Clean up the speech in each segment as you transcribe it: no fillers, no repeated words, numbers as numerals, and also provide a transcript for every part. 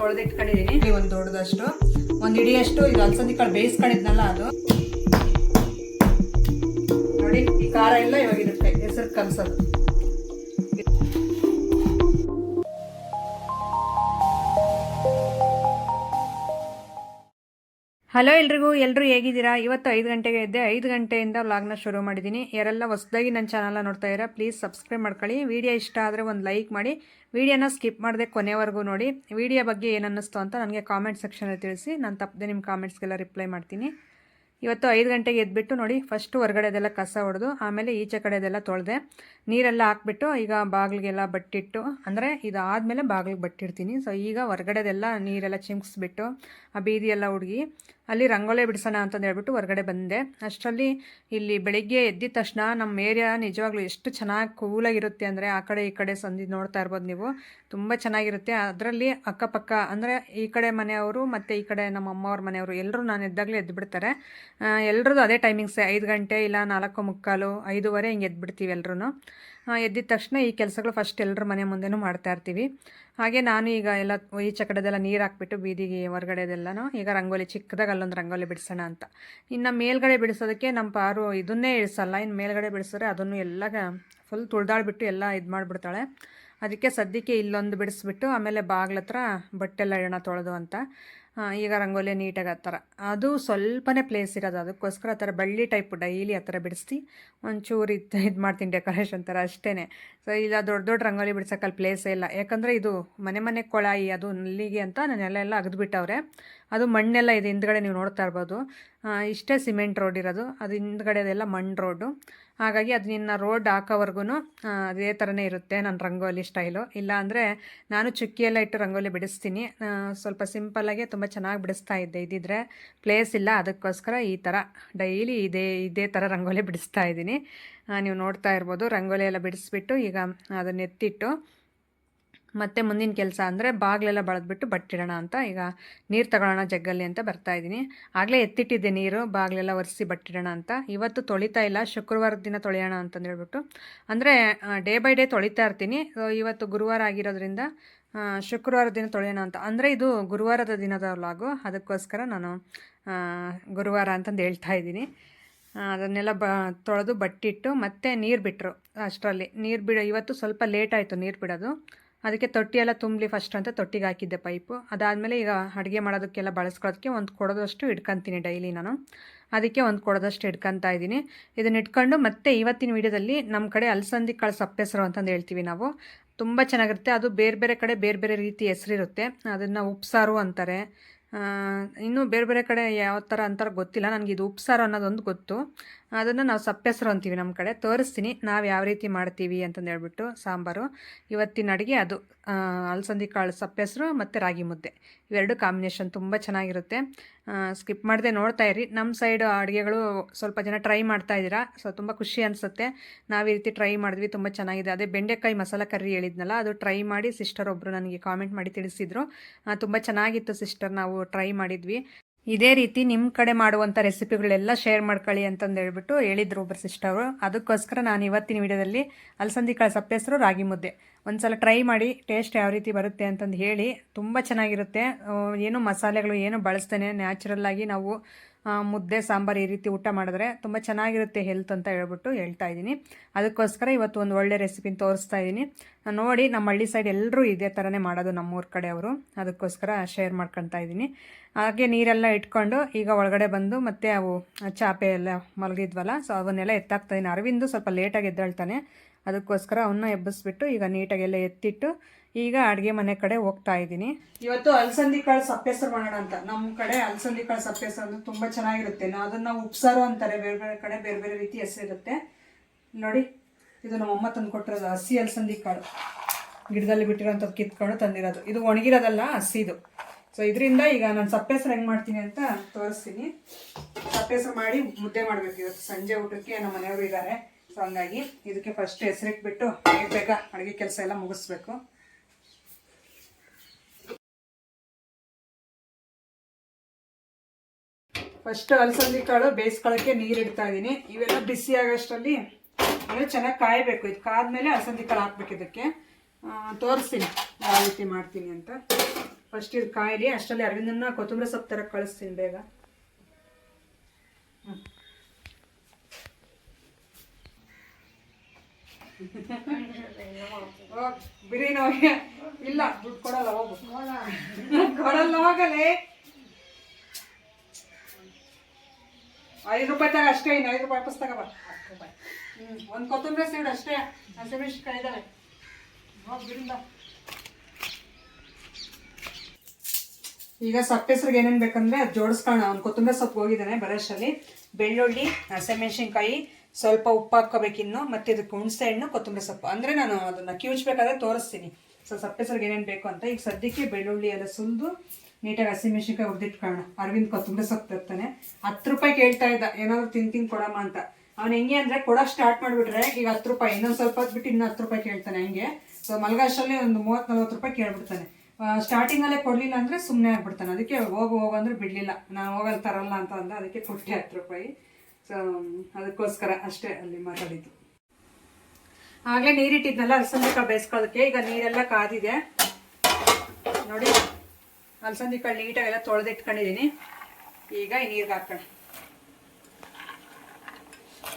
ತೊಳೆದಿಟ್ಕೊಂಡಿದ್ದೀನಿ. ಒಂದು ದೊಡ್ಡದಷ್ಟು, ಒಂದು ಇಡಿಯಷ್ಟು ಇದು ಅಲಸಂದಿ ಕಾಳು ಬೇಯಿಸ್ಕೊಂಡಿದ್ನಲ್ಲ ಅದು ನೋಡಿ. ಈ ಖಾರ ಎಲ್ಲ ಇವಾಗಿರುತ್ತೆ, ಹೆಸರು ಕಲಸೋದು. ಹಲೋ ಎಲ್ರಿಗೂ, ಎಲ್ಲರೂ ಹೇಗಿದ್ದೀರಾ? ಇವತ್ತು 5 ಗಂಟೆಗೆ ಎದ್ದೆ. 5 ಗಂಟೆಯಿಂದ ವ್ಲಾಗ್ನ ಶುರು ಮಾಡಿದ್ದೀನಿ. ಯಾರೆಲ್ಲ ಹೊಸದಾಗಿ ನನ್ನ ಚಾನಲ್ನ ನೋಡ್ತಾ ಇದ್ದೀರಾ ಪ್ಲೀಸ್ ಸಬ್ಸ್ಕ್ರೈಬ್ ಮಾಡ್ಕೊಳ್ಳಿ. ವಿಡಿಯೋ ಇಷ್ಟ ಆದರೆ ಒಂದು ಲೈಕ್ ಮಾಡಿ, ವಿಡಿಯೋನ ಸ್ಕಿಪ್ ಮಾಡದೆ ಕೊನೆವರೆಗೂ ನೋಡಿ. ವಿಡಿಯೋ ಬಗ್ಗೆ ಏನು ಅನ್ನಿಸ್ತು ಅಂತ ನನಗೆ ಕಾಮೆಂಟ್ ಸೆಕ್ಷನಲ್ಲಿ ತಿಳಿಸಿ, ನಾನು ತಪ್ಪದೆ ನಿಮ್ಮ ಕಾಮೆಂಟ್ಸ್ಗೆಲ್ಲ ರಿಪ್ಲೈ ಮಾಡ್ತೀನಿ. ಇವತ್ತು 5 ಗಂಟೆಗೆ ಎದ್ಬಿಟ್ಟು ನೋಡಿ, ಫಸ್ಟು ಹೊರಗಡೆದೆಲ್ಲ ಕಸ ಹೊಡೆದು ಆಮೇಲೆ ಈಚೆ ಕಡೆದೆಲ್ಲ ತೊಳೆದೆ, ನೀರೆಲ್ಲ ಹಾಕ್ಬಿಟ್ಟು ಈಗ ಬಾಗಿಲಿಗೆಲ್ಲ ಬಟ್ಟಿಟ್ಟು, ಅಂದರೆ ಇದಾದಮೇಲೆ ಬಾಗಿಲಿಗೆ ಬಟ್ಟಿಡ್ತೀನಿ. ಸೊ ಈಗ ಹೊರಗಡೆದೆಲ್ಲ ನೀರೆಲ್ಲ ಚಿಮ್ಕಿಸ್ಬಿಟ್ಟು ಆ ಬೀದಿ ಎಲ್ಲ ಹುಡುಗಿ ಅಲ್ಲಿ ರಂಗೋಲಿ ಬಿಡಿಸೋಣ ಅಂತಂದು ಹೇಳ್ಬಿಟ್ಟು ಹೊರಗಡೆ ಬಂದೆ. ಅಷ್ಟರಲ್ಲಿ ಇಲ್ಲಿ ಬೆಳಿಗ್ಗೆ ಎದ್ದಿದ ತಕ್ಷಣ ನಮ್ಮ ಏರಿಯಾ ನಿಜವಾಗ್ಲೂ ಎಷ್ಟು ಚೆನ್ನಾಗಿ ಕೂಲಾಗಿರುತ್ತೆ ಅಂದರೆ, ಆ ಕಡೆ ಈ ಕಡೆ ಸಂದಿ ನೋಡ್ತಾ ಇರ್ಬೋದು ನೀವು, ತುಂಬ ಚೆನ್ನಾಗಿರುತ್ತೆ. ಅದರಲ್ಲಿ ಅಕ್ಕಪಕ್ಕ ಅಂದರೆ ಈ ಕಡೆ ಮನೆಯವರು ಮತ್ತು ಈ ಕಡೆ ನಮ್ಮ ಅಮ್ಮವ್ರ ಮನೆಯವರು ಎಲ್ಲರೂ ನಾನು ಎದ್ದಾಗಲೇ ಎದ್ದುಬಿಡ್ತಾರೆ. ಎಲ್ಲರದ್ದು ಅದೇ ಟೈಮಿಂಗ್ಸೇ, 5 ಗಂಟೆ ಇಲ್ಲ 4:45, 5:15 ಹಿಂಗೆ ಎದ್ಬಿಡ್ತೀವಿ ಎಲ್ಲರೂ. ಎದ್ದಿದ ತಕ್ಷಣ ಈ ಕೆಲಸಗಳು ಫಸ್ಟ್ ಎಲ್ಲರ ಮನೆ ಮುಂದೆನೂ ಮಾಡ್ತಾಯಿರ್ತೀವಿ. ಹಾಗೆ ನಾನು ಈಗ ಎಲ್ಲ ಈಚೆ ಕಡೆದೆಲ್ಲ ನೀರು ಹಾಕ್ಬಿಟ್ಟು ಬೀದಿಗೆ ಹೊರಗಡೆದೆಲ್ಲನೂ ಈಗ ರಂಗೋಲಿ ಚಿಕ್ಕದಾಗಿ ಅಲ್ಲೊಂದು ರಂಗೋಲಿ ಬಿಡಿಸೋಣ ಅಂತ. ಇನ್ನು ಮೇಲ್ಗಡೆ ಬಿಡಿಸೋದಕ್ಕೆ ನಮ್ಮ ಪಾರು ಇದನ್ನೇ ಇಳಿಸಲ್ಲ, ಇನ್ನು ಮೇಲ್ಗಡೆ ಬಿಡಿಸಿದ್ರೆ ಅದನ್ನು ಎಲ್ಲ ಫುಲ್ ತುಳ್ದಾಳ್ಬಿಟ್ಟು ಎಲ್ಲ ಇದು ಮಾಡಿಬಿಡ್ತಾಳೆ. ಅದಕ್ಕೆ ಸದ್ಯಕ್ಕೆ ಇಲ್ಲೊಂದು ಬಿಡಿಸ್ಬಿಟ್ಟು ಆಮೇಲೆ ಬಾಗ್ಲ ಹತ್ರ ಬಟ್ಟೆಲ್ಲ ಇಡೋಣ ತೊಳೆದು ಅಂತ. ಈಗ ರಂಗೋಲಿ ನೀಟಾಗಿ ಆ ಥರ, ಅದು ಸ್ವಲ್ಪನೇ ಪ್ಲೇಸ್ ಇರೋದು, ಅದಕ್ಕೋಸ್ಕರ ಆ ಥರ ಬಳ್ಳಿ ಟೈಪ್ ಡೈಲಿ ಆ ಥರ ಬಿಡಿಸ್ತಿ ಒಂಚೂರು ಇದು ಮಾಡ್ತೀನಿ, ಡೆಕೋರೇಷನ್ ಥರ ಅಷ್ಟೇ. ಸೊ ಇಲ್ಲ ದೊಡ್ಡ ದೊಡ್ಡ ರಂಗೋಲಿ ಬಿಡ್ಸೋಕ್ಕಲ್ಲಿ ಪ್ಲೇಸೇ ಇಲ್ಲ, ಯಾಕಂದರೆ ಇದು ಮನೆ ಕೊಳಾಯಿ ಅದು ನಲ್ಲಿಗೆ ಅಂತ ನಾನೆಲ್ಲ ಅಗದ್ಬಿಟ್ಟವ್ರೆ. ಅದು ಮಣ್ಣೆಲ್ಲ ಇದೆ ಹಿಂದ್ಗಡೆ, ನೀವು ನೋಡ್ತಾ ಇರ್ಬೋದು. ಇಷ್ಟೇ ಸಿಮೆಂಟ್ ರೋಡ್ ಇರೋದು, ಅದು ಹಿಂದ್ಗಡೆದೆಲ್ಲ ಮಣ್ಣು ರೋಡು. ಹಾಗಾಗಿ ಅದು ನಿನ್ನ ರೋಡ್ ಹಾಕೋವರೆಗೂ ಅದೇ ಥರನೇ ಇರುತ್ತೆ ನನ್ನ ರಂಗೋಲಿ ಸ್ಟೈಲು. ಇಲ್ಲ ಅಂದರೆ ನಾನು ಚುಕ್ಕಿಯೆಲ್ಲ ಇಟ್ಟು ರಂಗೋಲಿ ಬಿಡಿಸ್ತೀನಿ, ಸ್ವಲ್ಪ ಸಿಂಪಲ್ಲಾಗೆ ತುಂಬ ಚೆನ್ನಾಗಿ ಬಿಡಿಸ್ತಾ ಇದ್ದೆ. ಇದ್ದಿದ್ರೆ ಪ್ಲೇಸ್ ಇಲ್ಲ, ಅದಕ್ಕೋಸ್ಕರ ಈ ಥರ ಡೈಲಿ ಇದೇ ಥರ ರಂಗೋಲಿ ಬಿಡಿಸ್ತಾ ಇದ್ದೀನಿ. ನೀವು ನೋಡ್ತಾ ಇರ್ಬೋದು. ರಂಗೋಲಿ ಎಲ್ಲ ಬಿಡಿಸ್ಬಿಟ್ಟು ಈಗ ಅದನ್ನು ಎತ್ತಿಟ್ಟು ಮತ್ತು ಮುಂದಿನ ಕೆಲಸ ಅಂದರೆ ಬಾಗಿಲೆಲ್ಲ ಬಳದ್ಬಿಟ್ಟು ಬಟ್ಟಿಡೋಣ ಅಂತ. ಈಗ ನೀರು ತಗೊಳ್ಳೋಣ ಜಗ್ಗಲ್ಲಿ ಅಂತ ಬರ್ತಾಯಿದ್ದೀನಿ. ಆಗಲೇ ಎತ್ತಿಟ್ಟಿದ್ದೆ ನೀರು, ಬಾಗಿಲೆಲ್ಲ ಒರೆಸಿ ಬಟ್ಟಿಡೋಣ ಅಂತ. ಇವತ್ತು ತೊಳಿತಾ ಇಲ್ಲ, ಶುಕ್ರವಾರದ ದಿನ ತೊಳೆಯೋಣ ಅಂತಂದು ಹೇಳ್ಬಿಟ್ಟು, ಅಂದರೆ ಡೇ ಬೈ ಡೇ ತೊಳಿತಾ ಇರ್ತೀನಿ. ಇವತ್ತು ಗುರುವಾರ ಆಗಿರೋದ್ರಿಂದ ಶುಕ್ರವಾರ ದಿನ ತೊಳೆಯೋಣ ಅಂತ. ಅಂದರೆ ಇದು ಗುರುವಾರದ ದಿನದ ವ್ಲಾಗು, ಅದಕ್ಕೋಸ್ಕರ ನಾನು ಗುರುವಾರ ಅಂತಂದು ಹೇಳ್ತಾ ಇದ್ದೀನಿ. ಅದನ್ನೆಲ್ಲ ತೊಳೆದು ಬಟ್ಟಿಟ್ಟು ಮತ್ತೆ ನೀರು ಬಿಟ್ಟರು. ಅಷ್ಟರಲ್ಲಿ ನೀರು ಇವತ್ತು ಸ್ವಲ್ಪ ಲೇಟ್ ಆಯಿತು ನೀರು ಬಿಡೋದು. ಅದಕ್ಕೆ ತೊಟ್ಟಿ ಎಲ್ಲ ತುಂಬಲಿ ಫಸ್ಟ್ ಅಂತ ತೊಟ್ಟಿಗೆ ಹಾಕಿದ್ದೆ ಪೈಪು. ಅದಾದಮೇಲೆ ಈಗ ಅಡುಗೆ ಮಾಡೋದಕ್ಕೆಲ್ಲ ಬಳಸ್ಕೊಳ್ಳೋದಕ್ಕೆ ಒಂದು ಕೊಡೋದಷ್ಟು ಇಟ್ಕೊತೀನಿ ಡೈಲಿ ನಾನು. ಅದಕ್ಕೆ ಒಂದು ಕೊಡೋದಷ್ಟು ಇಟ್ಕೊತಾ ಇದ್ದೀನಿ. ಇದನ್ನ ಇಟ್ಕೊಂಡು ಮತ್ತೆ ಇವತ್ತಿನ ವೀಡಿಯೋದಲ್ಲಿ ನಮ್ಮ ಕಡೆ ಅಲಸಂದಿ ಕಾಳು ಸಪ್ಪೆಸರು ಅಂತಂದು ಹೇಳ್ತೀವಿ ನಾವು. ತುಂಬ ಚೆನ್ನಾಗಿರುತ್ತೆ. ಅದು ಬೇರೆ ಬೇರೆ ಕಡೆ ಬೇರೆ ಬೇರೆ ರೀತಿ ಹೆಸರಿರುತ್ತೆ. ಅದನ್ನು ಉಪ್ಸಾರು ಅಂತಾರೆ, ಇನ್ನೂ ಬೇರೆ ಬೇರೆ ಕಡೆ ಯಾವ ಥರ ಅಂತಾರೆ ಗೊತ್ತಿಲ್ಲ ನನಗೆ. ಇದು ಉಪ್ಸಾರು ಅನ್ನೋದೊಂದು ಗೊತ್ತು, ಅದನ್ನು ನಾವು ಸಪ್ಪೆಸರು ಅಂತೀವಿ ನಮ್ಮ ಕಡೆ. ತೋರಿಸ್ತೀನಿ ನಾವು ಯಾವ ರೀತಿ ಮಾಡ್ತೀವಿ ಅಂತಂದು ಹೇಳ್ಬಿಟ್ಟು ಸಾಂಬಾರು. ಇವತ್ತಿನ ಅಡುಗೆ ಅದು ಅಲಸಂದಿ ಕಾಳು ಸಪ್ಪೆಸರು ಮತ್ತು ರಾಗಿ ಮುದ್ದೆ, ಇವೆರಡು ಕಾಂಬಿನೇಷನ್ ತುಂಬ ಚೆನ್ನಾಗಿರುತ್ತೆ. ಸ್ಕಿಪ್ ಮಾಡದೆ ನೋಡ್ತಾ ಇರಿ. ನಮ್ಮ ಸೈಡ್ ಅಡುಗೆಗಳು ಸ್ವಲ್ಪ ಜನ ಟ್ರೈ ಮಾಡ್ತಾ ಇದ್ದೀರಾ, ಸೊ ತುಂಬ ಖುಷಿ ಅನಿಸುತ್ತೆ. ನಾವು ಈ ರೀತಿ ಟ್ರೈ ಮಾಡಿದ್ವಿ, ತುಂಬ ಚೆನ್ನಾಗಿದೆ. ಅದೇ ಬೆಂಡೆಕಾಯಿ ಮಸಾಲ ಕರ್ರಿ ಹೇಳಿದ್ನಲ್ಲ, ಅದು ಟ್ರೈ ಮಾಡಿ ಸಿಸ್ಟರ್ ಒಬ್ಬರು ನನಗೆ ಕಾಮೆಂಟ್ ಮಾಡಿ ತಿಳಿಸಿದ್ರು, ತುಂಬ ಚೆನ್ನಾಗಿತ್ತು ಸಿಸ್ಟರ್, ನಾವು ಟ್ರೈ ಮಾಡಿದ್ವಿ. ಇದೇ ರೀತಿ ನಿಮ್ಮ ಕಡೆ ಮಾಡುವಂಥ ರೆಸಿಪಿಗಳೆಲ್ಲ ಶೇರ್ ಮಾಡ್ಕೊಳ್ಳಿ ಅಂತಂದು ಹೇಳ್ಬಿಟ್ಟು ಹೇಳಿದ್ರು ಒಬ್ಬರು ಸಿಸ್ಟರು. ಅದಕ್ಕೋಸ್ಕರ ನಾನು ಇವತ್ತಿನ ವಿಡಿಯೋದಲ್ಲಿ ಅಲಸಂದಿ ಕಾಳು ಸಪ್ಪೆಸರು ರಾಗಿ ಮುದ್ದೆ ಒಂದು ಸಲ ಟ್ರೈ ಮಾಡಿ ಟೇಸ್ಟ್ ಯಾವ ರೀತಿ ಬರುತ್ತೆ ಅಂತಂದು ಹೇಳಿ. ತುಂಬ ಚೆನ್ನಾಗಿರುತ್ತೆ. ಏನು ಮಸಾಲೆಗಳು ಏನು ಬಳಸ್ತೇನೆ, ನ್ಯಾಚುರಲ್ಲಾಗಿ ನಾವು ಮುದ್ದೆ ಸಾಂಬಾರು ಈ ರೀತಿ ಊಟ ಮಾಡಿದ್ರೆ ತುಂಬ ಚೆನ್ನಾಗಿರುತ್ತೆ ಹೆಲ್ತ್ ಅಂತ ಹೇಳ್ಬಿಟ್ಟು ಹೇಳ್ತಾ ಇದ್ದೀನಿ. ಅದಕ್ಕೋಸ್ಕರ ಇವತ್ತು ಒಂದು ಒಳ್ಳೆ ರೆಸಿಪಿನ ತೋರಿಸ್ತಾ ಇದ್ದೀನಿ. ನೋಡಿ, ನಮ್ಮ ಹಳ್ಳಿ ಸೈಡ್ ಎಲ್ಲರೂ ಇದೇ ಥರನೇ ಮಾಡೋದು ನಮ್ಮೂರ ಕಡೆ ಅವರು, ಅದಕ್ಕೋಸ್ಕರ ಶೇರ್ ಮಾಡ್ಕೊತಾ ಇದ್ದೀನಿ. ಹಾಗೆ ನೀರೆಲ್ಲ ಇಟ್ಕೊಂಡು ಈಗ ಒಳಗಡೆ ಬಂದು ಮತ್ತೆ ಅವು ಚಾಪೆ ಎಲ್ಲ ಮಲಗಿದ್ವಲ್ಲ, ಸೊ ಅವನ್ನೆಲ್ಲ ಎತ್ತಾಕ್ತಾಯಿದ್ದೀನಿ. ಅರವಿಂದು ಸ್ವಲ್ಪ ಲೇಟಾಗಿ ಎದ್ದೇಳ್ತಾನೆ, ಅದಕ್ಕೋಸ್ಕರ ಅವನ್ನ ಎಬ್ಬಿಸ್ಬಿಟ್ಟು ಈಗ ನೀಟಾಗೆಲ್ಲ ಎತ್ತಿಟ್ಟು ಈಗ ಅಡುಗೆ ಮನೆ ಕಡೆ ಹೋಗ್ತಾ ಇದ್ದೀನಿ. ಇವತ್ತು ಅಲಸಂದಿ ಕಾಳು ಸಪ್ಪೆಸರು ಮಾಡೋಣ ಅಂತ. ನಮ್ಮ ಕಡೆ ಅಲಸಂದಿ ಕಾಳು ಸಪ್ಪೆಸರು ಅಂದ್ರೆ ತುಂಬ ಚೆನ್ನಾಗಿರುತ್ತೆ. ಅದನ್ನು ಉಪ್ಸಾರು ಅಂತಾರೆ, ಬೇರೆ ಬೇರೆ ಕಡೆ ಬೇರೆ ಬೇರೆ ರೀತಿ ಹೆಸರಿರುತ್ತೆ. ನೋಡಿ, ಇದು ನಮ್ಮಮ್ಮ ತಂದು ಕೊಟ್ಟಿರೋದು ಹಸಿ ಅಲಸಂದಿ ಕಾಳು, ಗಿಡದಲ್ಲಿ ಬಿಟ್ಟಿರೋಂಥದ್ದು ಕಿತ್ಕೊಂಡು ತಂದಿರೋದು. ಇದು ಒಣಗಿರೋದಲ್ಲ, ಹಸಿದು. ಸೊ ಇದರಿಂದ ಈಗ ನಾನು ಸಪ್ಪೆಸರು ಹೆಂಗೆ ಮಾಡ್ತೀನಿ ಅಂತ ತೋರಿಸ್ತೀನಿ. ಸಪ್ಪೆಸರು ಮಾಡಿ ಮುದ್ದೆ ಮಾಡಬೇಕು ಇವತ್ತು ಸಂಜೆ ಊಟಕ್ಕೆ. ನಮ್ಮ ಮನೆಯವರು ಇದ್ದಾರೆ, ಸೊ ಹಂಗಾಗಿ ಇದಕ್ಕೆ ಫಸ್ಟ್ ಹೆಸರಿಟ್ಬಿಟ್ಟು ಬೇಗ ಅಡುಗೆ ಕೆಲಸ ಎಲ್ಲ ಮುಗಿಸ್ಬೇಕು. ಫಸ್ಟ್ ಅಲಸಂದಿ ಕಾಳು ಬೇಯಿಸ್ಕೊಳ್ಳೋಕ್ಕೆ ನೀರು ಇಡ್ತಾ ಇದ್ದೀನಿ. ಇವೆಲ್ಲ ಬಿಸಿ ಆಗೋಷ್ಟರಲ್ಲಿ ಅಂದರೆ ಚೆನ್ನಾಗಿ ಕಾಯಬೇಕು. ಇದು ಕಾದ್ಮೇಲೆ ಅಲಸಂದಿ ಕಾಳು ಹಾಕ್ಬೇಕು. ಇದಕ್ಕೆ ತೋರಿಸ್ತೀನಿ ಯಾವ ರೀತಿ ಮಾಡ್ತೀನಿ ಅಂತ. ಫಸ್ಟ್ ಇದು ಕಾಯಿಲಿ, ಅಷ್ಟರಲ್ಲಿ ಅರವಿಂದನ್ನ ಕೊತ್ತಂಬರಿ ಸೊಪ್ಪು ಥರ ಕಳಿಸ್ತೀನಿ ಬೇಗ. ಬಿರಿಯಾನಿ ಹೋಗಿ ಇಲ್ಲ, ದುಡ್ಡು ಕೊಡಲ್ಲ, ಹೋಗು. ಕೊಡಲ್ಲ, ಹೋಗಲೇ. 5 ರೂಪಾಯಿ ತಗ ಅಷ್ಟೇ, ಇನ್ನು 5 ರೂಪಾಯಿ ವಾಪಸ್ ತಗೋಬ. ಒಂದು ಕೊತ್ತಂಬರಿ ಸೀಡ್ ಅಷ್ಟೇ, ಹಸಿಮೆಣಸಿನಕಾಯಿ ಇದ್ದಾವೆ. ಹೋಗ್ಬಿಡಿಂದ. ಈಗ ಸೊಪ್ಪು ಹೆಸ್ರಿಗೆ ಏನೇನು ಬೇಕಂದ್ರೆ ಅದು ಜೋಡಿಸ್ಕೊಳ್ಳೋಣ. ಒಂದು ಕೊತ್ತಂಬರಿ ಸೊಪ್ಪು ಹೋಗಿದ್ದಾನೆ ಬರೋಷ್ಟರಲ್ಲಿ. ಬೆಳ್ಳುಳ್ಳಿ, ಹಸಿಮೆಣಸಿನ್ಕಾಯಿ, ಸ್ವಲ್ಪ ಉಪ್ಪು ಹಾಕ್ಕೋಬೇಕಿನ್ನು, ಮತ್ತು ಇದಕ್ಕೆ ಹುಣಸೆ ಹಣ್ಣು, ಕೊತ್ತಂಬರಿ ಸೊಪ್ಪು. ಅಂದರೆ ನಾನು ಅದನ್ನು ಕಿವುಚ್ಬೇಕಾದ್ರೆ ತೋರಿಸ್ತೀನಿ ಸೊಪ್ಪು ಹೆಸ್ರಿಗೆ ಏನೇನು ಬೇಕು ಅಂತ. ಈಗ ಸದ್ಯಕ್ಕೆ ಬೆಳ್ಳುಳ್ಳಿ ಎಲ್ಲ ಸುಲಿದು ನೀಟಾಗಿ ಹಸಿಮೆಣಸಿನ್ಕಾಯಿ ಹುರಿದಿಟ್ಕೊಳ್ಳೋಣ. ಅರವಿಂದ್ ಕೊತ್ತಂಬರಿ ಸೊಪ್ಪು ತರ್ತಾನೆ. 10 ರೂಪಾಯಿ ಕೇಳ್ತಾ ಇದ್ದ, ಏನಾದ್ರು ತಿಂತೀನಿ ಕೊಡಮ್ಮ ಅಂತ. ಅವ್ನು ಹೆಂಗೆ ಅಂದರೆ ಕೊಡೋಕೆ ಸ್ಟಾರ್ಟ್ ಮಾಡಿಬಿಟ್ರೆ ಈಗ 10 ರೂಪಾಯಿ, ಇನ್ನೊಂದು ಸ್ವಲ್ಪ ಹೊತ್ತು ಬಿಟ್ಟು ಇನ್ನೂ 10 ರೂಪಾಯಿ ಕೇಳ್ತಾನೆ. ಹಂಗೆ ಸೊ ಮಲ್ಗಾಶಲ್ಲಿ ಒಂದು 30-40 ರೂಪಾಯಿ ಕೇಳ್ಬಿಡ್ತಾನೆ. ಸ್ಟಾರ್ಟಿಂಗಲ್ಲೇ ಕೊಡಲಿಲ್ಲ ಅಂದರೆ ಸುಮ್ಮನೆ ಆಗ್ಬಿಡ್ತಾನೆ. ಅದಕ್ಕೆ ಹೋಗು ಅಂದರೆ ಬಿಡಲಿಲ್ಲ, ನಾನು ಹೋಗಲ್ಲಿ ತರಲ್ಲ ಅಂತ ಅಂದ. ಅದಕ್ಕೆ ಕೊಟ್ಟೆ 10 ರೂಪಾಯಿ. ಸೊ ಅದಕ್ಕೋಸ್ಕರ ಅಷ್ಟೇ ಅಲ್ಲಿ ಮಾತಾಡಿದ್ದು. ಆಗಲೇ ನೀರಿಟ್ಟಿದ್ನಲ್ಲ ಅಲಸಂದಿಕಾಳು ಬೇಯಿಸ್ಕೊಳ್ಳೋದಕ್ಕೆ. ಈಗ ನೀರೆಲ್ಲ ಕಾದಿದೆ ನೋಡಿ. ಅಲಸಂದಿಕಾಳು ನೀಟಾಗೆಲ್ಲ ತೊಳೆದಿಟ್ಕೊಂಡಿದ್ದೀನಿ. ಈಗ ಈ ನೀರಿಗೆ ಹಾಕೋಣ.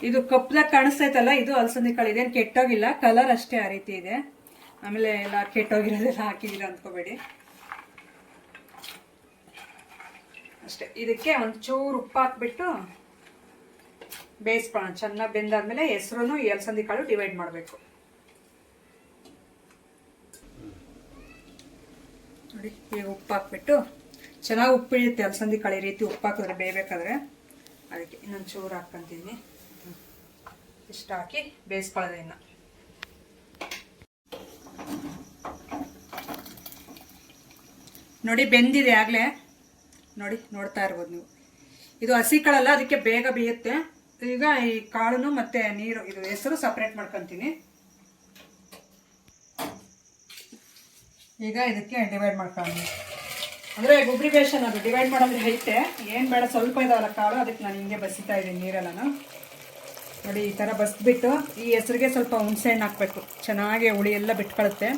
ಇದು ಕಪ್ಪದಾಗ ಕಾಣಿಸ್ತೈತಲ್ಲ, ಇದು ಅಲಸಂದಿಕಾಳು. ಇದೇನು ಕೆಟ್ಟೋಗಿಲ್ಲ, ಕಲರ್ ಅಷ್ಟೇ ಆ ರೀತಿ ಇದೆ. ಆಮೇಲೆ ಎಲ್ಲ ಕೆಟ್ಟೋಗಿರೋದೆಲ್ಲ ಹಾಕಿದ್ದೀರ ಅಂದ್ಕೋಬೇಡಿ ಅಷ್ಟೇ. ಇದಕ್ಕೆ ಒಂಚೂರು ಉಪ್ಪು ಹಾಕ್ಬಿಟ್ಟು ಬೇಯಿಸ್ಕೊಳ್ಳೋಣ. ಚೆನ್ನಾಗಿ ಬೆಂದಾದ್ಮೇಲೆ ಹೆಸರು ಈ ಅಲಸಂದಿಕಾಳು ಡಿವೈಡ್ ಮಾಡಬೇಕು ನೋಡಿ. ಈಗ ಉಪ್ಪು ಹಾಕ್ಬಿಟ್ಟು ಚೆನ್ನಾಗಿ ಉಪ್ಪು ಇಳುತ್ತೆ ಅಲಸಂದಿಕಾಳು. ಈ ರೀತಿ ಉಪ್ಪು ಹಾಕಿದ್ರೆ ಬೇಯಬೇಕಾದ್ರೆ. ಅದಕ್ಕೆ ಇನ್ನೊಂದು ಚೂರು ಹಾಕ್ಕೊಂತೀನಿ. ಇಷ್ಟು ಹಾಕಿ ಬೇಯಿಸ್ಕೊಳ್ಳೋದು. ಇನ್ನು ನೋಡಿ ಬೆಂದಿದೆ ಆಗಲೇ ನೋಡಿ, ನೋಡ್ತಾ ಇರ್ಬೋದು ನೀವು. ಇದು ಹಸಿ ಕಾಳಲ್ಲ, ಅದಕ್ಕೆ ಬೇಗ ಬೇಯುತ್ತೆ. ಈಗ ಈ ಕಾಳುನು ಮತ್ತೆ ನೀರು, ಇದು ಹೆಸರು ಸಪ್ರೇಟ್ ಮಾಡ್ಕೊತೀನಿ. ಈಗ ಇದಕ್ಕೆ ಡಿವೈಡ್ ಮಾಡ್ಕೊಳ್ಳಿ. ಅಂದರೆ ಗುಬ್ರಿ ಬೇಷನ್ ಅದು ಡಿವೈಡ್ ಮಾಡೋದ್ರೆ ಐತೆ, ಏನು ಬೇಡ, ಸ್ವಲ್ಪ ಇದಾವಲ್ಲ ಕಾಳು, ಅದಕ್ಕೆ ನಾನು ಹಿಂಗೆ ಬಸಿತಾ ಇದ್ದೀನಿ ನೀರೆಲ್ಲನು ನೋಡಿ. ಈ ಥರ ಬಸ್ಬಿಟ್ಟು ಈ ಹೆಸರಿಗೆ ಸ್ವಲ್ಪ ಹುಣಸೆ ಹಣ್ಣು ಹಾಕಬೇಕು. ಚೆನ್ನಾಗಿ ಹುಳಿ ಎಲ್ಲ ಬಿಟ್ಕೊಳುತ್ತೆ.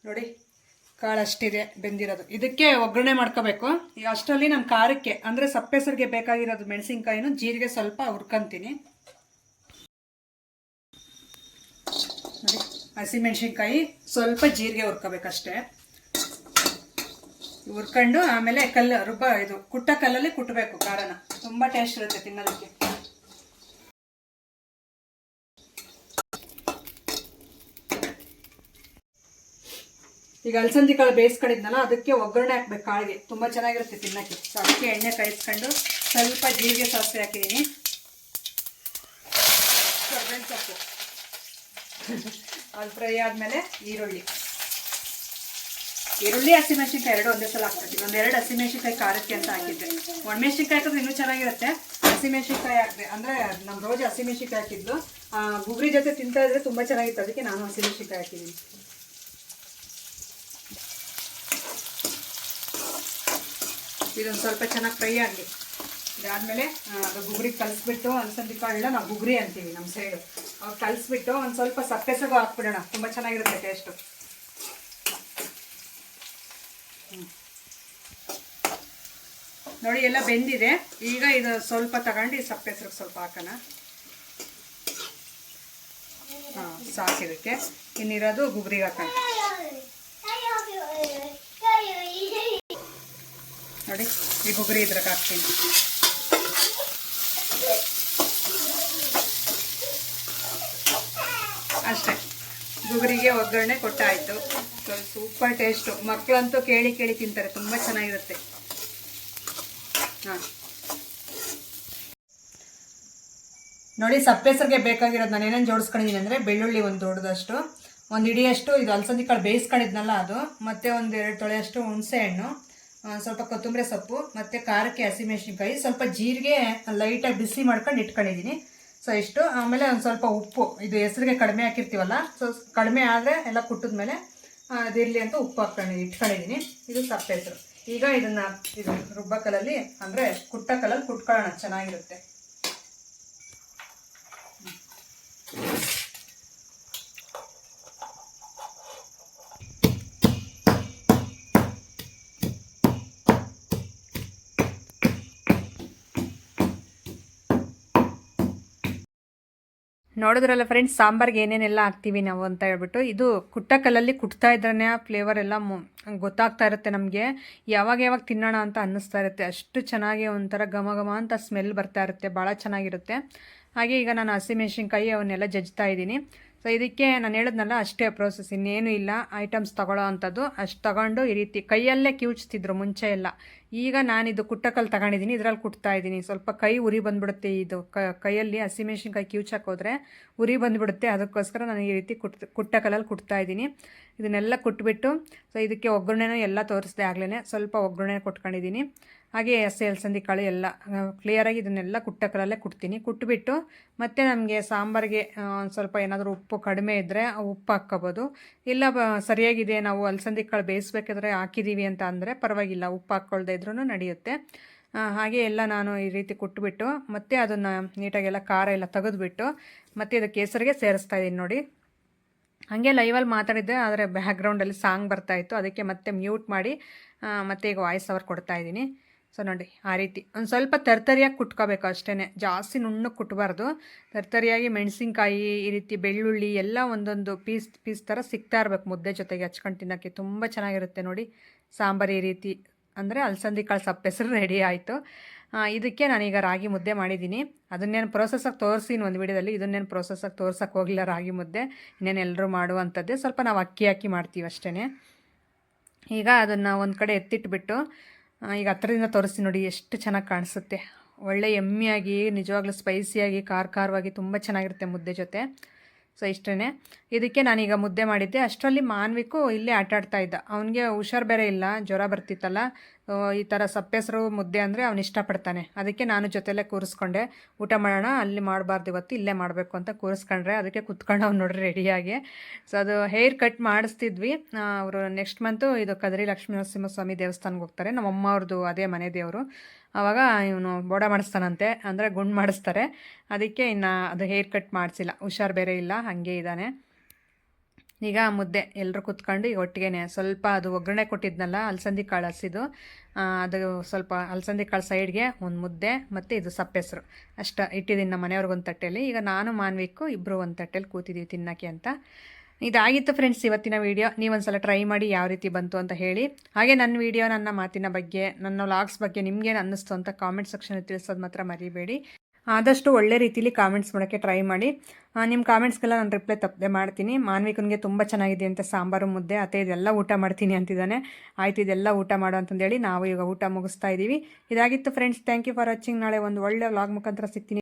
ನೋಡಿ ಕಾಳು ಅಷ್ಟಿದೆ ಬೆಂದಿರೋದು. ಇದಕ್ಕೆ ಒಗ್ಗರಣೆ ಮಾಡ್ಕೋಬೇಕು. ಈಗ ಅಷ್ಟರಲ್ಲಿ ನಮ್ಮ ಖಾರಕ್ಕೆ ಅಂದರೆ ಸಪ್ಪೆಸರಿಗೆ ಬೇಕಾಗಿರೋದು ಮೆಣಸಿನ್ಕಾಯಿನೂ ಜೀರಿಗೆ ಸ್ವಲ್ಪ ಹುರ್ಕೊಂತೀನಿ ನೋಡಿ. ಹಸಿಮೆಣಸಿನ್ಕಾಯಿ ಸ್ವಲ್ಪ ಜೀರಿಗೆ ಹುರ್ಕೋಬೇಕಷ್ಟೇ. ಹುರ್ಕೊಂಡು ಆಮೇಲೆ ಇದು ಕುಟ್ಟ ಕಲ್ಲಲ್ಲಿ ಕುಟ್ಟಬೇಕು ಖಾರನ. ತುಂಬ ಟೇಸ್ಟ್ ಇರುತ್ತೆ ತಿನ್ನೋದಕ್ಕೆ. ಈಗ ಅಲಸಂದಿಕಾಳು ಬೇಯಿಸ್ಕೊಂಡಿದ್ನಲ್ಲ, ಅದಕ್ಕೆ ಒಗ್ಗರಣೆ ಹಾಕ್ಬೇಕು ಕಾಳಿಗೆ. ತುಂಬ ಚೆನ್ನಾಗಿರುತ್ತೆ ತಿನ್ನೋಕ್ಕೆ. ಸೊ ಅದಕ್ಕೆ ಎಣ್ಣೆ ಕಾಯಿಸ್ಕೊಂಡು ಸ್ವಲ್ಪ ಜೀರಿಗೆ ಸಾಸಿವೆ ಹಾಕಿದ್ದೀನಿ. ಕರ್ಬೇವಿನ ಸೊಪ್ಪು ಅದು ಫ್ರೈ ಆದಮೇಲೆ ಈರುಳ್ಳಿ ಹಸಿಮೆಣಸಿನ್ಕಾಯಿ ಎರಡು ಒಂದೇ ಸಲ ಹಾಕ್ತೀನಿ. ಒಂದೆರಡು ಹಸಿಮೆಣಸಿನ್ಕಾಯಿ ಖಾರಕ್ಕೆ ಅಂತ ಹಾಕಿದ್ದೆ. ಒಣಮೆಣಸಿನ್ಕಾಯಿ ಹಾಕಿದ್ರೆ ಇನ್ನೂ ಚೆನ್ನಾಗಿರುತ್ತೆ. ಹಸಿಮೆಣಸಿನ್ಕಾಯಿ ಹಾಕಿದೆ ಅಂದರೆ ನಮ್ಮ ರೋಜು ಹಸಿಮೆಣಸಿನ್ಕಾಯಿ ಹಾಕಿದ್ದು. ಗುಗ್ರಿ ಜೊತೆ ತಿಂತಾ ಇದ್ರೆ ತುಂಬ ಚೆನ್ನಾಗಿತ್ತು. ಅದಕ್ಕೆ ನಾನು ಹಸಿಮೆಣಸಿನ್ಕಾಯಿ ಹಾಕಿದ್ದೀನಿ. ಇದೊಂದು ಸ್ವಲ್ಪ ಚೆನ್ನಾಗಿ ಫ್ರೈ ಆಗಲಿ. ಇದಾದಮೇಲೆ ಅದು ಗುಗ್ರಿಗೆ ಕಲಿಸ್ಬಿಟ್ಟು, ಅಲಸಂದಿಕಾಳನ್ನ ನಾವು ಗುಗ್ರಿ ಅಂತೀವಿ ನಮ್ಮ ಸೈಡು. ಅವಾಗ ಕಲಿಸ್ಬಿಟ್ಟು ಒಂದು ಸ್ವಲ್ಪ ಸಪ್ಪೆಸಗು ಹಾಕ್ಬಿಡೋಣ. ತುಂಬ ಚೆನ್ನಾಗಿರುತ್ತೆ ಟೇಸ್ಟು. ನೋಡಿ ಎಲ್ಲ ಬೆಂದಿದೆ. ಈಗ ಇದು ಸ್ವಲ್ಪ ತಗೊಂಡು ಈ ಸಪ್ಪೆಸರಿಗೆ ಸ್ವಲ್ಪ ಹಾಕೋಣ. ಸಾಕಿದಕ್ಕೆ ಇನ್ನಿರೋದು ಗುಗ್ರಿಗೆ ಹಾಕೋಣ ನೋಡಿ. ಈ ಗುಗ್ರಿ ಇದ್ರಾಗ ಹಾಕ್ತೀನಿ. ಅಷ್ಟೇ, ಗುಗ್ರಿಗೆ ಒಗ್ಗರಣೆ ಕೊಟ್ಟಾಯಿತು. Super taste. ಮಕ್ಕಳಂತೂ ಕೇಳಿ ಕೇಳಿ ತಿಂತಾರೆ. ತುಂಬ ಚೆನ್ನಾಗಿರುತ್ತೆ. ಹಾಂ ನೋಡಿ, ಸಪ್ಪೆಸರಿಗೆ ಬೇಕಾಗಿರೋದು ನಾನು ಏನೇನು ಜೋಡಿಸ್ಕೊಂಡಿದ್ದೀನಿ ಅಂದರೆ ಬೆಳ್ಳುಳ್ಳಿ ಒಂದು ದೊಡ್ಡದಷ್ಟು, ಒಂದು ಇಡಿಯಷ್ಟು ಇದು ಅಲಸಂದಿಕಾಳು ಬೇಯಿಸ್ಕೊಂಡಿದ್ನಲ್ಲ ಅದು, ಮತ್ತು ಒಂದು 2 ತೊಳೆಯಷ್ಟು ಹುಣಸೆ ಹಣ್ಣು, ಸ್ವಲ್ಪ ಕೊತ್ತಂಬರಿ ಸೊಪ್ಪು, ಮತ್ತು ಖಾರಕ್ಕೆ ಹಸಿಮೆಣಸಿನ್ಕಾಯಿ, ಸ್ವಲ್ಪ ಜೀರಿಗೆ ಲೈಟಾಗಿ ಬಿಸಿ ಮಾಡ್ಕೊಂಡು ಇಟ್ಕೊಂಡಿದ್ದೀನಿ. ಸೊ ಇಷ್ಟು. ಆಮೇಲೆ ಒಂದು ಸ್ವಲ್ಪ ಉಪ್ಪು, ಇದು ಹೆಸರಿಗೆ ಕಡಿಮೆ ಹಾಕಿರ್ತೀವಲ್ಲ, ಸೊ ಕಡಿಮೆ ಆದರೆ ಎಲ್ಲ ಕುಟ್ಟಿದ್ಮೇಲೆ ಅದಿರಲಿ ಅಂತ ಉಪ್ಪು ಇಟ್ಕೊಂಡಿದ್ದೀನಿ. ಇದು ಸಪ್ಪೆ ಹೆಸರು. ಈಗ ಇದು ರುಬ್ಬ ಕಲ್ಲಲ್ಲಿ ಅಂದರೆ ಕುಟ್ಟ ಕಲ್ಲಲ್ಲಿ ಕುಟ್ಕೊಳ್ಳೋಣ, ಚೆನ್ನಾಗಿರುತ್ತೆ. ನೋಡಿದ್ರಲ್ಲ ಫ್ರೆಂಡ್ಸ್, ಸಾಂಬಾರ್ಗೆ ಏನೇನೆಲ್ಲ ಹಾಕ್ತೀವಿ ನಾವು ಅಂತ ಹೇಳ್ಬಿಟ್ಟು. ಇದು ಕುಟ್ಟ ಕಲ್ಲಲ್ಲಿ ಕುಟ್ತಾ ಇದ್ರೇ ಆ ಫ್ಲೇವರ್ ಎಲ್ಲ ಗೊತ್ತಾಗ್ತಾ ಇರುತ್ತೆ ನಮಗೆ. ಯಾವಾಗ ಯಾವಾಗ ತಿನ್ನೋಣ ಅಂತ ಅನ್ನಿಸ್ತಾ ಇರುತ್ತೆ. ಅಷ್ಟು ಚೆನ್ನಾಗಿ ಒಂಥರ ಘಮ ಘಮ ಅಂತ ಸ್ಮೆಲ್ ಬರ್ತಾ ಇರುತ್ತೆ, ಭಾಳ ಚೆನ್ನಾಗಿರುತ್ತೆ. ಹಾಗೆ ಈಗ ನಾನು ಹಸಿಮೆಣ್ಸಿನ್ಕಾಯಿ ಅವನ್ನೆಲ್ಲ ಜಜ್ತಾ ಇದ್ದೀನಿ. ಸೊ ಇದಕ್ಕೆ ನಾನು ಹೇಳಿದ್ನಲ್ಲ, ಅಷ್ಟೇ ಪ್ರೋಸೆಸ್, ಇನ್ನೇನು ಇಲ್ಲ. ಐಟಮ್ಸ್ ತೊಗೊಳ್ಳೋ ಅಂಥದ್ದು ಅಷ್ಟು ತೊಗೊಂಡು ಈ ರೀತಿ ಕೈಯಲ್ಲೇ ಕಿವುಚ್ತಿದ್ರು ಮುಂಚೆ ಎಲ್ಲ. ಈಗ ನಾನಿದು ಕುಟ್ಟಕಲ್ಲಿ ತಗೊಂಡಿದ್ದೀನಿ, ಇದರಲ್ಲಿ ಕುಟ್ತಾ ಇದ್ದೀನಿ. ಸ್ವಲ್ಪ ಕೈ ಉರಿ ಬಂದುಬಿಡುತ್ತೆ, ಇದು ಕೈಯಲ್ಲಿ ಹಸಿಮೆಣ್ಸಿನ್ಕಾಯಿ ಕಿವುಚಕ್ಕೆ ಹೋದರೆ ಉರಿ ಬಂದುಬಿಡುತ್ತೆ. ಅದಕ್ಕೋಸ್ಕರ ನಾನು ಈ ರೀತಿ ಕುಟ್ಟಕಲ್ಲಲ್ಲಿ ಕುಟ್ತಾ ಇದ್ದೀನಿ. ಇದನ್ನೆಲ್ಲ ಕುಟ್ಬಿಟ್ಟು, ಸೊ ಇದಕ್ಕೆ ಒಗ್ಗರಣೆನೂ ಎಲ್ಲ ತೋರಿಸ್ದೆ ಆಗಲೇ, ಸ್ವಲ್ಪ ಒಗ್ಗರಣೆ ಕೊಟ್ಕೊಂಡಿದ್ದೀನಿ. ಹಾಗೆ ಅಲಸಂದಿ ಕಾಳು ಎಲ್ಲ ಕ್ಲಿಯರಾಗಿ ಇದನ್ನೆಲ್ಲ ಕುಟ್ಟಕಲ್ಲಲ್ಲೇ ಕುಟ್ತೀನಿ. ಕುಟ್ಬಿಟ್ಟು ಮತ್ತು ನಮಗೆ ಸಾಂಬಾರಿಗೆ ಸ್ವಲ್ಪ ಏನಾದರೂ ಉಪ್ಪು ಕಡಿಮೆ ಇದ್ದರೆ ಉಪ್ಪು ಹಾಕ್ಕೋಬೋದು. ಇಲ್ಲ ಸರಿಯಾಗಿದೆ, ನಾವು ಅಲಸಂದಿ ಕಾಳು ಬೇಯಿಸ್ಬೇಕಾದ್ರೆ ಹಾಕಿದ್ದೀವಿ ಅಂತ ಅಂದರೆ ಪರವಾಗಿಲ್ಲ, ಉಪ್ಪು ಹಾಕ್ಕೊಳ್ದೇ ಇದ್ರೂ ನಡೆಯುತ್ತೆ. ಹಾಗೆ ಎಲ್ಲ ನಾನು ಈ ರೀತಿ ಕುಟ್ಬಿಟ್ಟು ಮತ್ತು ಅದನ್ನು ನೀಟಾಗೆಲ್ಲ ಖಾರ ಎಲ್ಲ ತೆಗೆದುಬಿಟ್ಟು ಮತ್ತು ಇದು ಕೇಸರಿಗೆ ಸೇರಿಸ್ತಾ ಇದ್ದೀನಿ ನೋಡಿ. ಹಾಗೆ ಲೈವಲ್ಲಿ ಮಾತಾಡಿದ್ದೆ, ಆದರೆ ಬ್ಯಾಕ್ಗ್ರೌಂಡಲ್ಲಿ ಸಾಂಗ್ ಬರ್ತಾಯಿತ್ತು, ಅದಕ್ಕೆ ಮತ್ತೆ ಮ್ಯೂಟ್ ಮಾಡಿ ಮತ್ತೆ ಈಗ ವಾಯ್ಸ್ ಓವರ್ ಕೊಡ್ತಾಯಿದ್ದೀನಿ. ಸೊ ನೋಡಿ, ಆ ರೀತಿ ಒಂದು ಸ್ವಲ್ಪ ತರ್ತರಿಯಾಗಿ ಕುಟ್ಕೋಬೇಕು ಅಷ್ಟೇ, ಜಾಸ್ತಿ ನುಣ್ಣಗೆ ಕುಟ್ಟಬಾರ್ದು. ತರ್ತರಿಯಾಗಿ ಮೆಣಸಿನ್ಕಾಯಿ, ಈ ರೀತಿ ಬೆಳ್ಳುಳ್ಳಿ ಎಲ್ಲ ಒಂದೊಂದು ಪೀಸ್ ಥರ ಸಿಗ್ತಾ ಇರಬೇಕು ಮುದ್ದೆ ಜೊತೆಗೆ ಹಚ್ಕೊಂಡು ತಿನ್ನೋಕ್ಕೆ ತುಂಬ ಚೆನ್ನಾಗಿರುತ್ತೆ ನೋಡಿ. ಸಾಂಬಾರು ಈ ರೀತಿ ಅಂದರೆ ಅಲಸಂದಿ ಕಾಳು ಸಪ್ಪೆಸರು ರೆಡಿ ಆಯಿತು. ಇದಕ್ಕೆ ನಾನೀಗ ರಾಗಿ ಮುದ್ದೆ ಮಾಡಿದ್ದೀನಿ. ಅದನ್ನೇನು ಪ್ರೋಸೆಸ್ಸಾಗಿ ತೋರಿಸ್ತೀನಿ ಒಂದು ವಿಡಿಯೋದಲ್ಲಿ, ಇದನ್ನೇನು ಪ್ರೋಸೆಸ್ಸಾಗಿ ತೋರ್ಸೋಕ್ಕೆ ಹೋಗಿಲ್ಲ. ರಾಗಿ ಮುದ್ದೆ ಇನ್ನೇನು ಎಲ್ಲರೂ ಮಾಡುವಂಥದ್ದೇ, ಸ್ವಲ್ಪ ನಾವು ಅಕ್ಕಿ ಹಾಕಿ ಮಾಡ್ತೀವಿ ಅಷ್ಟೇ. ಈಗ ಅದನ್ನು ಒಂದು ಕಡೆ ಎತ್ತಿಟ್ಬಿಟ್ಟು ಈಗ ಹತ್ರದಿಂದ ತೋರಿಸ್ತೀನಿ ನೋಡಿ, ಎಷ್ಟು ಚೆನ್ನಾಗಿ ಕಾಣಿಸುತ್ತೆ. ಒಳ್ಳೆ ಎಮ್ಮಿಯಾಗಿ, ನಿಜವಾಗ್ಲೂ ಸ್ಪೈಸಿಯಾಗಿ, ಖಾರವಾಗಿ ತುಂಬ ಚೆನ್ನಾಗಿರುತ್ತೆ ಮುದ್ದೆ ಜೊತೆ. ಸೊ ಇಷ್ಟೇ. ಇದಕ್ಕೆ ನಾನೀಗ ಮುದ್ದೆ ಮಾಡಿದ್ದೆ. ಅಷ್ಟರಲ್ಲಿ ಮಾನ್ವಿಕು ಇಲ್ಲೇ ಆಟಾಡ್ತಾ ಇದ್ದ. ಅವನಿಗೆ ಹುಷಾರು ಬೇರೆ ಇಲ್ಲ, ಜ್ವರ ಬರ್ತಿತ್ತಲ್ಲ. ಈ ಥರ ಸಪ್ಪೆಸರು ಮುದ್ದೆ ಅಂದರೆ ಅವನು ಇಷ್ಟಪಡ್ತಾನೆ. ಅದಕ್ಕೆ ನಾನು ಜೊತೆಯಲ್ಲೇ ಕೂರಿಸ್ಕೊಂಡೆ. ಊಟ ಮಾಡೋಣ, ಅಲ್ಲಿ ಮಾಡಬಾರ್ದು ಇವತ್ತು, ಇಲ್ಲೇ ಮಾಡಬೇಕು ಅಂತ ಕೂರಿಸ್ಕೊಂಡ್ರೆ, ಅದಕ್ಕೆ ಕುತ್ಕೊಂಡು ಅವ್ನು ನೋಡ್ರಿ ರೆಡಿಯಾಗಿ. ಸೊ ಅದು ಹೇರ್ ಕಟ್ ಮಾಡಿಸ್ತಿದ್ವಿ. ಅವರು ನೆಕ್ಸ್ಟ್ ಮಂತು ಇದು ಕದ್ರಿ ಲಕ್ಷ್ಮೀನರಸಿಂಹಸ್ವಾಮಿ ದೇವಸ್ಥಾನಕ್ಕೆ ಹೋಗ್ತಾರೆ. ನಮ್ಮಮ್ಮ ಅವ್ರದ್ದು ಅದೇ ಮನೆ ದೇವರು. ಆವಾಗ ಇವನು ಬೋಡ ಮಾಡಿಸ್ತಾನಂತೆ, ಅಂದರೆ ಗುಂಡು ಮಾಡಿಸ್ತಾರೆ. ಅದಕ್ಕೆ ಇನ್ನು ಅದು ಹೇರ್ ಕಟ್ ಮಾಡಿಸಿಲ್ಲ, ಹುಷಾರು ಬೇರೆ ಇಲ್ಲ, ಹಾಗೆ ಇದ್ದಾನೆ. ಈಗ ಮುದ್ದೆ ಎಲ್ಲರೂ ಕುತ್ಕೊಂಡು ಈಗ ಒಟ್ಟಿಗೆ ಸ್ವಲ್ಪ ಅದು ಒಗ್ಗರಣೆ ಕೊಟ್ಟಿದ್ನಲ್ಲ ಅಲಸಂದಿ ಕಾಳು ಹಸಿದು, ಅದು ಸ್ವಲ್ಪ ಅಲಸಂದಿ ಕಾಳು ಸೈಡ್ಗೆ ಒಂದು ಮುದ್ದೆ ಮತ್ತು ಇದು ಸಪ್ಪೆಸರು ಅಷ್ಟು ಇಟ್ಟಿದ್ದೀನಿ ನಮ್ಮ ಮನೆಯವ್ರಿಗೊಂದು ತಟ್ಟೆಯಲ್ಲಿ. ಈಗ ನಾನು ಮಾನ್ವಿಕ್ಕು ಇಬ್ಬರು ಒಂದು ತಟ್ಟೆಯಲ್ಲಿ ಕೂತಿದ್ದೀವಿ ತಿನ್ನೋಕ್ಕೆ ಅಂತ. ಇದಾಗಿತ್ತು ಫ್ರೆಂಡ್ಸ್ ಇವತ್ತಿನ ವೀಡಿಯೋ. ನೀವೊಂದು ಸಲ ಟ್ರೈ ಮಾಡಿ ಯಾವ ರೀತಿ ಬಂತು ಅಂತ ಹೇಳಿ. ಹಾಗೆ ನನ್ನ ವೀಡಿಯೋ, ನನ್ನ ಮಾತಿನ ಬಗ್ಗೆ, ನನ್ನ ವ್ಲಾಗ್ಸ್ ಬಗ್ಗೆ ನಿಮಗೇನು ಅನ್ನಿಸ್ತು ಅಂತ ಕಾಮೆಂಟ್ ಸೆಕ್ಷನಲ್ಲಿ ತಿಳಿಸೋದು ಮಾತ್ರ ಮರಿಬೇಡಿ. ಆದಷ್ಟು ಒಳ್ಳೆ ರೀತಿಲಿ ಕಾಮೆಂಟ್ಸ್ ಮಾಡೋಕ್ಕೆ ಟ್ರೈ ಮಾಡಿ. ನಿಮ್ಮ ಕಾಮೆಂಟ್ಸ್ಗೆಲ್ಲ ನಾನು ರಿಪ್ಲೈ ತಪ್ಪದೆ ಮಾಡ್ತೀನಿ. ಮಾನ್ವಿಕನಿಗೆ ತುಂಬ ಚೆನ್ನಾಗಿದೆ ಅಂತ ಸಾಂಬಾರು ಮುದ್ದೆ, ಅತ್ತೆ ಇದೆಲ್ಲ ಊಟ ಮಾಡ್ತೀನಿ ಅಂತಿದ್ದಾನೆ. ಆಯ್ತು, ಇದೆಲ್ಲ ಊಟ ಮಾಡು ಅಂತಂದೇಳಿ ನಾವು ಈಗ ಊಟ ಮುಗಿಸ್ತಾ ಇದ್ದೀವಿ. ಇದಾಗಿತ್ತು friends. Thank you for watching. ನಾಳೆ ಒಂದು ಒಳ್ಳೆ ವ್ಲಾಗ್ ಮುಖಾಂತರ ಸಿಗ್ತೀನಿ.